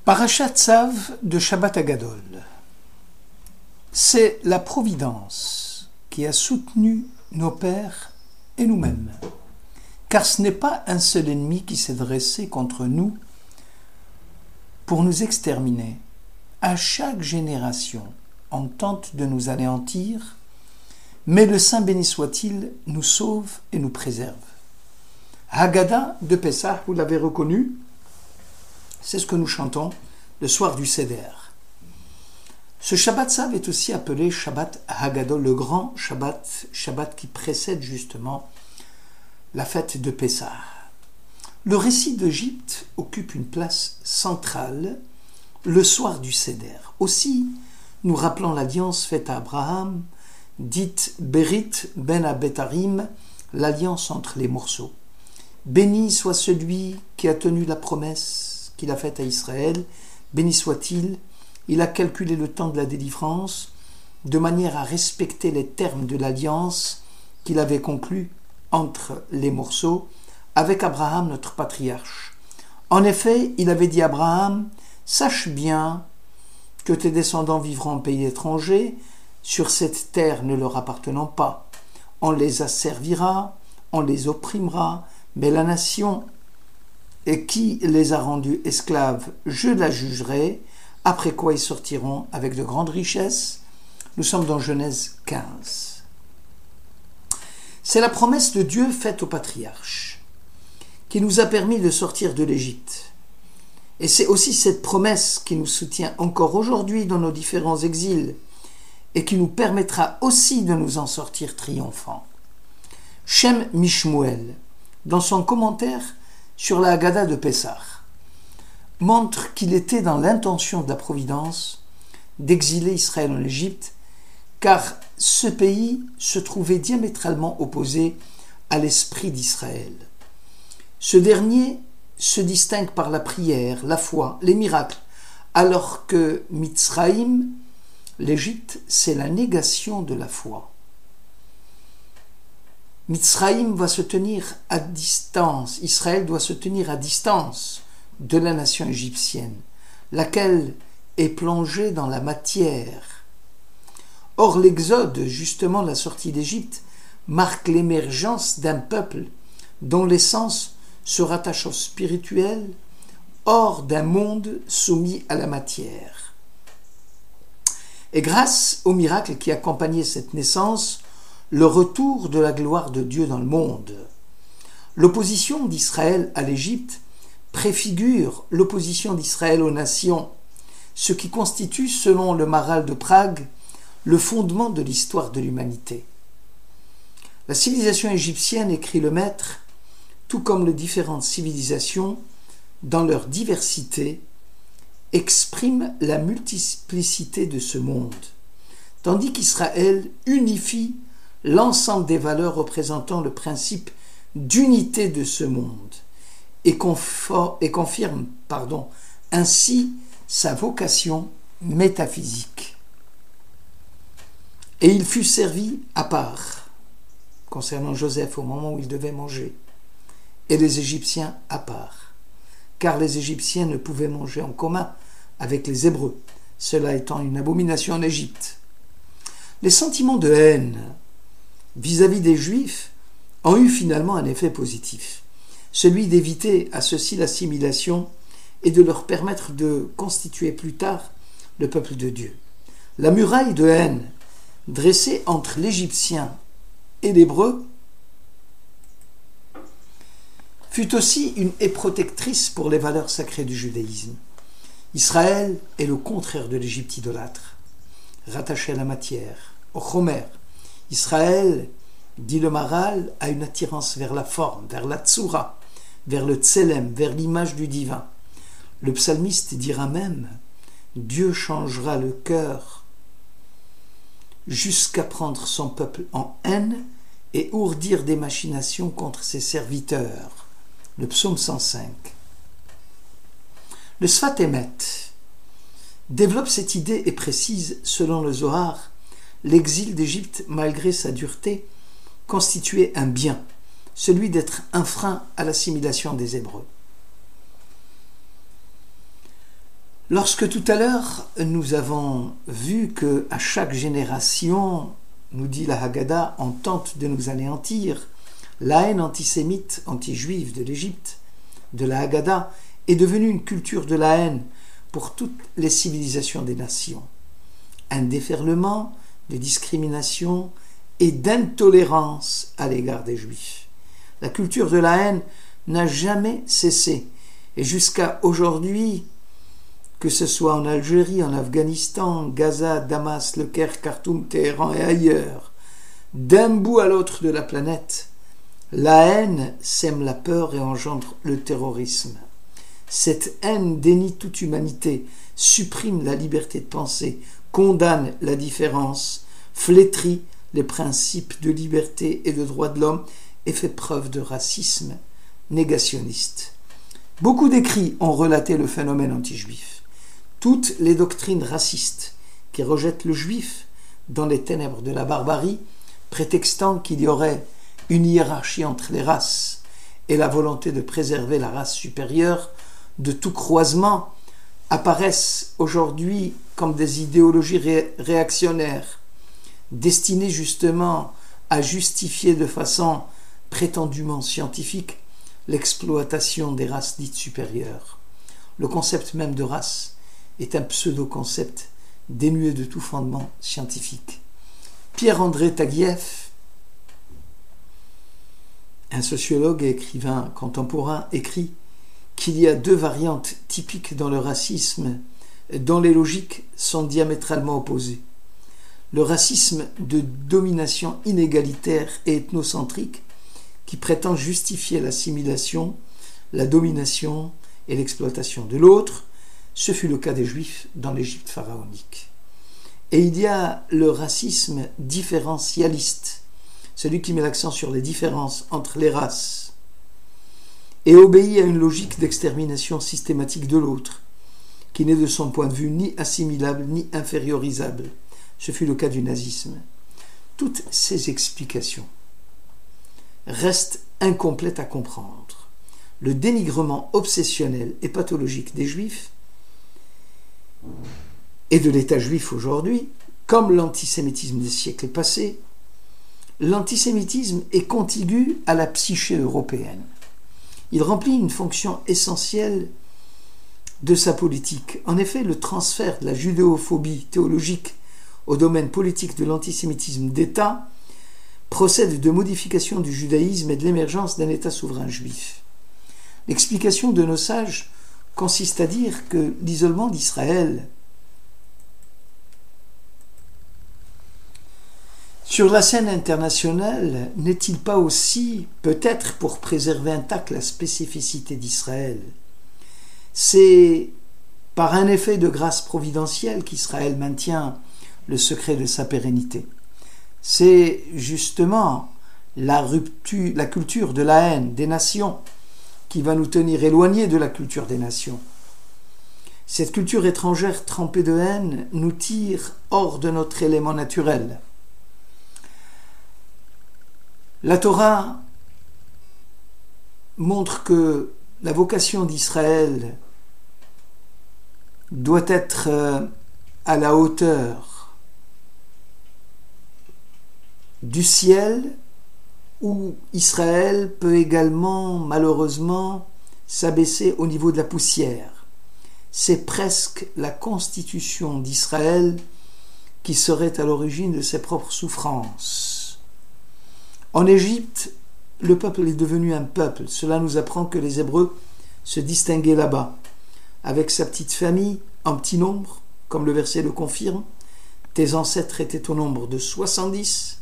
Parashat Tzav de Shabbat Hagadol. C'est la providence qui a soutenu nos pères et nous-mêmes, car ce n'est pas un seul ennemi qui s'est dressé contre nous pour nous exterminer. À chaque génération, on tente de nous anéantir, mais le Saint béni soit-il nous sauve et nous préserve. Haggadah de Pessah, vous l'avez reconnu, c'est ce que nous chantons le soir du Seder. Ce Shabbat Tzav est aussi appelé Shabbat Hagadol, le grand Shabbat qui précède justement la fête de Pessah. Le récit d'Égypte occupe une place centrale le soir du Seder. Aussi, nous rappelons l'alliance faite à Abraham, dite Berit ben Abetarim, l'alliance entre les morceaux. Béni soit celui qui a tenu la promesse qu'il a faite à Israël, béni soit-il, il a calculé le temps de la délivrance de manière à respecter les termes de l'alliance qu'il avait conclue entre les morceaux avec Abraham, notre patriarche. En effet, il avait dit à Abraham, « Sache bien que tes descendants vivront en pays étranger, sur cette terre ne leur appartenant pas. On les asservira, on les opprimera, mais la nation et qui les a rendus esclaves, je la jugerai, après quoi ils sortiront avec de grandes richesses. » Nous sommes dans Genèse 15. C'est la promesse de Dieu faite au patriarche qui nous a permis de sortir de l'Égypte. Et c'est aussi cette promesse qui nous soutient encore aujourd'hui dans nos différents exils et qui nous permettra aussi de nous en sortir triomphants. Shem Mishmuel, dans son commentaire sur la Haggadah de Pessah, montre qu'il était dans l'intention de la Providence d'exiler Israël en Égypte, car ce pays se trouvait diamétralement opposé à l'esprit d'Israël. Ce dernier se distingue par la prière, la foi, les miracles, alors que Mitzraïm, l'Égypte, c'est la négation de la foi. Mitzraïm va se tenir à distance, Israël doit se tenir à distance de la nation égyptienne, laquelle est plongée dans la matière. Or, l'Exode, justement la sortie d'Égypte, marque l'émergence d'un peuple dont l'essence se rattache au spirituel, hors d'un monde soumis à la matière. Et grâce au miracle qui accompagnait cette naissance, le retour de la gloire de Dieu dans le monde. L'opposition d'Israël à l'Égypte préfigure l'opposition d'Israël aux nations, ce qui constitue, selon le Maharal de Prague, le fondement de l'histoire de l'humanité. La civilisation égyptienne, écrit le maître, tout comme les différentes civilisations, dans leur diversité, exprime la multiplicité de ce monde, tandis qu'Israël unifie l'ensemble des valeurs représentant le principe d'unité de ce monde et confirme ainsi sa vocation métaphysique. Et il fut servi à part, concernant Joseph au moment où il devait manger, et les Égyptiens à part, car les Égyptiens ne pouvaient manger en commun avec les Hébreux, cela étant une abomination en Égypte. Les sentiments de haine vis-à-vis des Juifs ont eu finalement un effet positif, celui d'éviter à ceux-ci l'assimilation et de leur permettre de constituer plus tard le peuple de Dieu. La muraille de haine dressée entre l'Égyptien et l'Hébreu fut aussi une haie protectrice pour les valeurs sacrées du judaïsme. Israël est le contraire de l'Égypte idolâtre, rattaché à la matière, au chomer. Israël, dit le Maharal, a une attirance vers la forme, vers la tsura, vers le tselem, vers l'image du divin. Le psalmiste dira même « Dieu changera le cœur jusqu'à prendre son peuple en haine et ourdir des machinations contre ses serviteurs. » Le psaume 105. Le Sfat Emet développe cette idée et précise, selon le Zohar, l'exil d'Égypte, malgré sa dureté, constituait un bien, celui d'être un frein à l'assimilation des Hébreux. Lorsque tout à l'heure, nous avons vu que à chaque génération, nous dit la Haggadah, on tente de nous anéantir, la haine antisémite, anti-juive de l'Égypte, de la Haggadah, est devenue une culture de la haine pour toutes les civilisations des nations. Un déferlement de discrimination et d'intolérance à l'égard des Juifs. La culture de la haine n'a jamais cessé, et jusqu'à aujourd'hui, que ce soit en Algérie, en Afghanistan, Gaza, Damas, Le Caire, Khartoum, Téhéran et ailleurs, d'un bout à l'autre de la planète, la haine sème la peur et engendre le terrorisme. Cette haine dénie toute humanité, supprime la liberté de penser, condamne la différence, flétrit les principes de liberté et de droits de l'homme et fait preuve de racisme négationniste. Beaucoup d'écrits ont relaté le phénomène anti-juif. Toutes les doctrines racistes qui rejettent le juif dans les ténèbres de la barbarie, prétextant qu'il y aurait une hiérarchie entre les races et la volonté de préserver la race supérieure de tout croisement, apparaissent aujourd'hui comme des idéologies réactionnaires, destinées justement à justifier de façon prétendument scientifique l'exploitation des races dites supérieures. Le concept même de race est un pseudo-concept dénué de tout fondement scientifique. Pierre-André Taguieff, un sociologue et écrivain contemporain, écrit qu'il y a deux variantes typiques dans le racisme dont les logiques sont diamétralement opposées. Le racisme de domination inégalitaire et ethnocentrique qui prétend justifier l'assimilation, la domination et l'exploitation de l'autre. Ce fut le cas des Juifs dans l'Égypte pharaonique. Et il y a le racisme différentialiste, celui qui met l'accent sur les différences entre les races et obéit à une logique d'extermination systématique de l'autre, qui n'est de son point de vue ni assimilable ni infériorisable. Ce fut le cas du nazisme. Toutes ces explications restent incomplètes à comprendre. Le dénigrement obsessionnel et pathologique des Juifs et de l'État juif aujourd'hui, comme l'antisémitisme des siècles passés, l'antisémitisme est contigu à la psyché européenne. Il remplit une fonction essentielle de sa politique. En effet, le transfert de la judéophobie théologique au domaine politique de l'antisémitisme d'État procède de modification du judaïsme et de l'émergence d'un État souverain juif. L'explication de nos sages consiste à dire que l'isolement d'Israël sur la scène internationale n'est-il pas aussi, peut-être pour préserver intacte la spécificité d'Israël? C'est par un effet de grâce providentielle qu'Israël maintient le secret de sa pérennité. C'est justement la culture de la haine des nations qui va nous tenir éloignés de la culture des nations. Cette culture étrangère trempée de haine nous tire hors de notre élément naturel. La Torah montre que la vocation d'Israël doit être à la hauteur du ciel, où Israël peut également, malheureusement, s'abaisser au niveau de la poussière. C'est presque la constitution d'Israël qui serait à l'origine de ses propres souffrances. En Égypte, le peuple est devenu un peuple. Cela nous apprend que les Hébreux se distinguaient là-bas. Avec sa petite famille, en petit nombre, comme le verset le confirme, tes ancêtres étaient au nombre de 70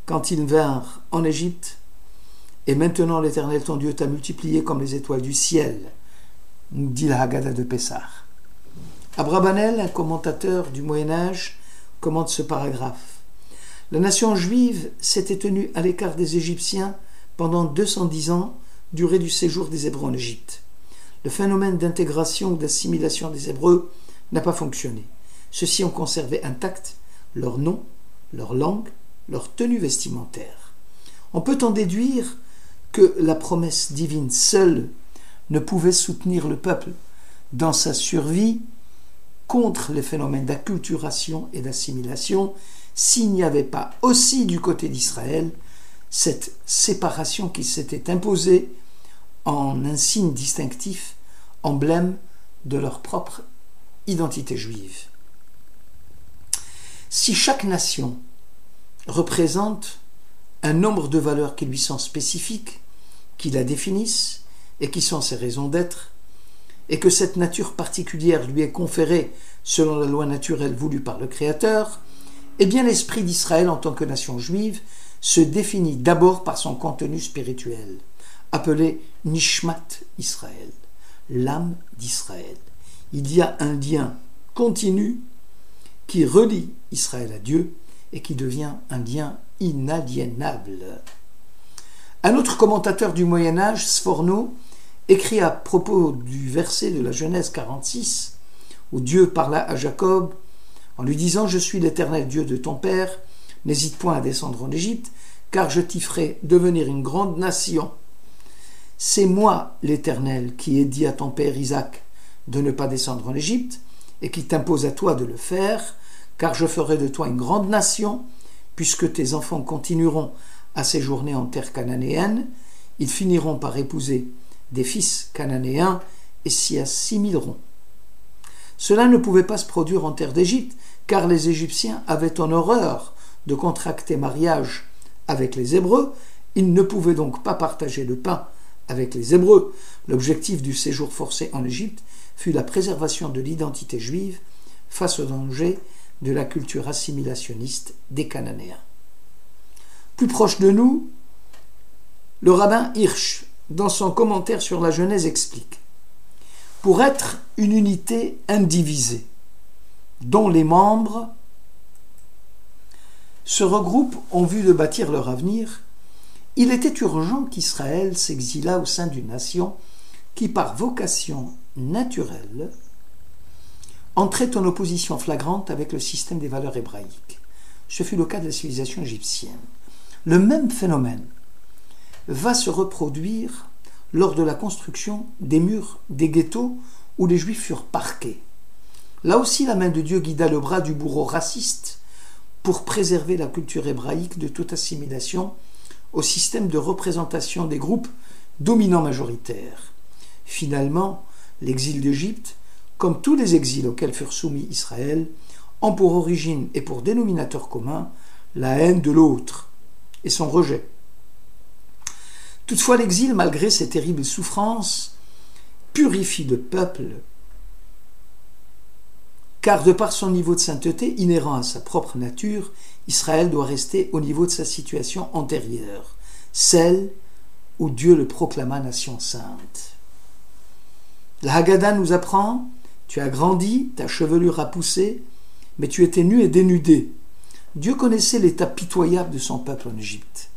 quand ils vinrent en Égypte, et maintenant l'Éternel ton Dieu t'a multiplié comme les étoiles du ciel, nous dit la Haggadah de Pessah. Abrabanel, un commentateur du Moyen-Âge, commente ce paragraphe. La nation juive s'était tenue à l'écart des Égyptiens pendant 210 ans, durée du séjour des Hébreux en Égypte. Le phénomène d'intégration ou d'assimilation des Hébreux n'a pas fonctionné. Ceux-ci ont conservé intact leur nom, leur langue, leur tenue vestimentaire. On peut en déduire que la promesse divine seule ne pouvait soutenir le peuple dans sa survie contre les phénomènes d'acculturation et d'assimilation s'il n'y avait pas aussi du côté d'Israël cette séparation qui s'était imposée en un signe distinctif, emblème de leur propre identité juive. Si chaque nation représente un nombre de valeurs qui lui sont spécifiques, qui la définissent et qui sont ses raisons d'être, et que cette nature particulière lui est conférée selon la loi naturelle voulue par le Créateur, eh bien l'esprit d'Israël en tant que nation juive se définit d'abord par son contenu spirituel, appelé Nishmat Israël, l'âme d'Israël. Il y a un lien continu qui relie Israël à Dieu et qui devient un lien inaliénable. Un autre commentateur du Moyen-Âge, Sforno, écrit à propos du verset de la Genèse 46, où Dieu parla à Jacob en lui disant « Je suis l'Éternel Dieu de ton père, n'hésite point à descendre en Égypte, car je t'y ferai devenir une grande nation. C'est moi, l'Éternel, qui ai dit à ton père Isaac de ne pas descendre en Égypte, et qui t'impose à toi de le faire, car je ferai de toi une grande nation, puisque tes enfants continueront à séjourner en terre cananéenne, ils finiront par épouser des fils cananéens et s'y assimileront. » Cela ne pouvait pas se produire en terre d'Égypte, car les Égyptiens avaient en horreur de contracter mariage avec les Hébreux. Ils ne pouvaient donc pas partager le pain avec les Hébreux. L'objectif du séjour forcé en Égypte fut la préservation de l'identité juive face au danger de la culture assimilationniste des Cananéens. Plus proche de nous, le rabbin Hirsch, dans son commentaire sur la Genèse, explique « Pour être une unité indivisée, dont les membres se regroupent en vue de bâtir leur avenir, il était urgent qu'Israël s'exilât au sein d'une nation qui, par vocation naturelle, entrait en opposition flagrante avec le système des valeurs hébraïques. Ce fut le cas de la civilisation égyptienne. Le même phénomène va se reproduire lors de la construction des murs des ghettos où les Juifs furent parqués. Là aussi, la main de Dieu guida le bras du bourreau raciste pour préserver la culture hébraïque de toute assimilation au système de représentation des groupes dominants majoritaires. Finalement, l'exil d'Égypte, comme tous les exils auxquels furent soumis Israël, ont pour origine et pour dénominateur commun la haine de l'autre et son rejet. Toutefois, l'exil, malgré ses terribles souffrances, purifie le peuple, car de par son niveau de sainteté inhérent à sa propre nature, Israël doit rester au niveau de sa situation antérieure, celle où Dieu le proclama nation sainte. La Haggadah nous apprend « Tu as grandi, ta chevelure a poussé, mais tu étais nu et dénudé. » Dieu connaissait l'état pitoyable de son peuple en Égypte.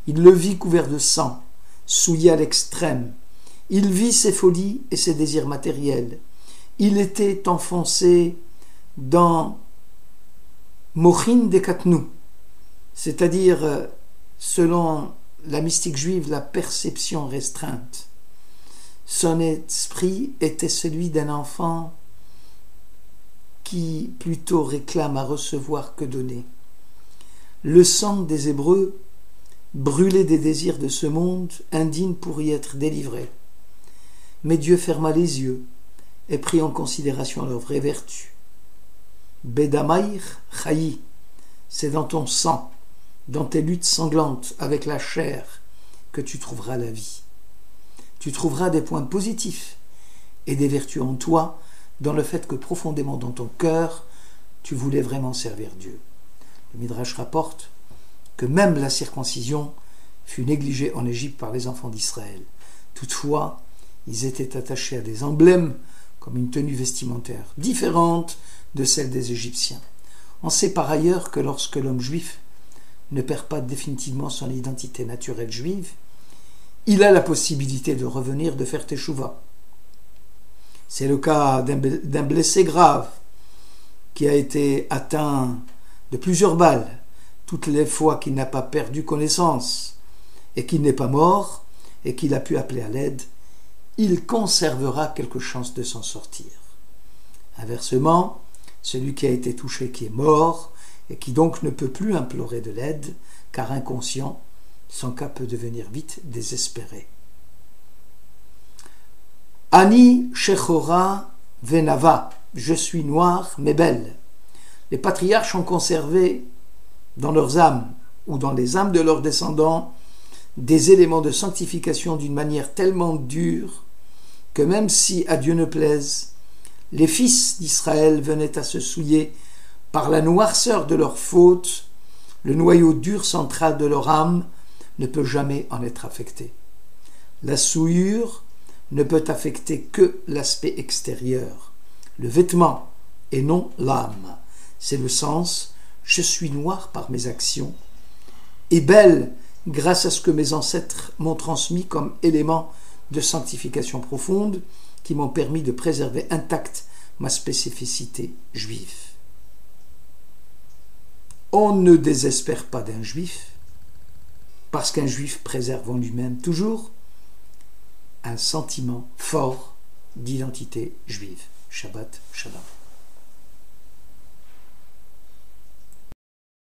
Il le vit couvert de sang, souillé à l'extrême. Il vit ses folies et ses désirs matériels. Il était enfoncé dans Mochin Dekatnu, c'est-à-dire, selon la mystique juive, la perception restreinte. Son esprit était celui d'un enfant qui plutôt réclame à recevoir que donner. Le sang des Hébreux brûlait des désirs de ce monde, indigne pour y être délivré. Mais Dieu ferma les yeux et prit en considération leur vraie vertu. Bedamaïr Chayi, c'est dans ton sang, dans tes luttes sanglantes avec la chair, que tu trouveras la vie. Tu trouveras des points positifs et des vertus en toi, dans le fait que profondément dans ton cœur, tu voulais vraiment servir Dieu. Le Midrash rapporte que même la circoncision fut négligée en Égypte par les enfants d'Israël. Toutefois, ils étaient attachés à des emblèmes, comme une tenue vestimentaire différente de celle des Égyptiens. On sait par ailleurs que lorsque l'homme juif ne perd pas définitivement son identité naturelle juive, il a la possibilité de revenir, de faire teshuva. C'est le cas d'un blessé grave qui a été atteint de plusieurs balles toutes les fois qu'il n'a pas perdu connaissance et qu'il n'est pas mort et qu'il a pu appeler à l'aide. Il conservera quelque chance de s'en sortir. Inversement, celui qui a été touché, qui est mort, et qui donc ne peut plus implorer de l'aide, car inconscient, son cas peut devenir vite désespéré. Ani Shechora Venava, je suis noir mais belle. Les patriarches ont conservé dans leurs âmes ou dans les âmes de leurs descendants des éléments de sanctification d'une manière tellement dure que même si, à Dieu ne plaise, les fils d'Israël venaient à se souiller par la noirceur de leurs fautes, le noyau dur central de leur âme ne peut jamais en être affecté. La souillure ne peut affecter que l'aspect extérieur, le vêtement, et non l'âme. C'est le sens « je suis noir par mes actions » et belle grâce à ce que mes ancêtres m'ont transmis comme élément de sanctification profonde qui m'ont permis de préserver intacte ma spécificité juive. On ne désespère pas d'un juif parce qu'un juif préserve en lui-même toujours un sentiment fort d'identité juive. Shabbat Shalom.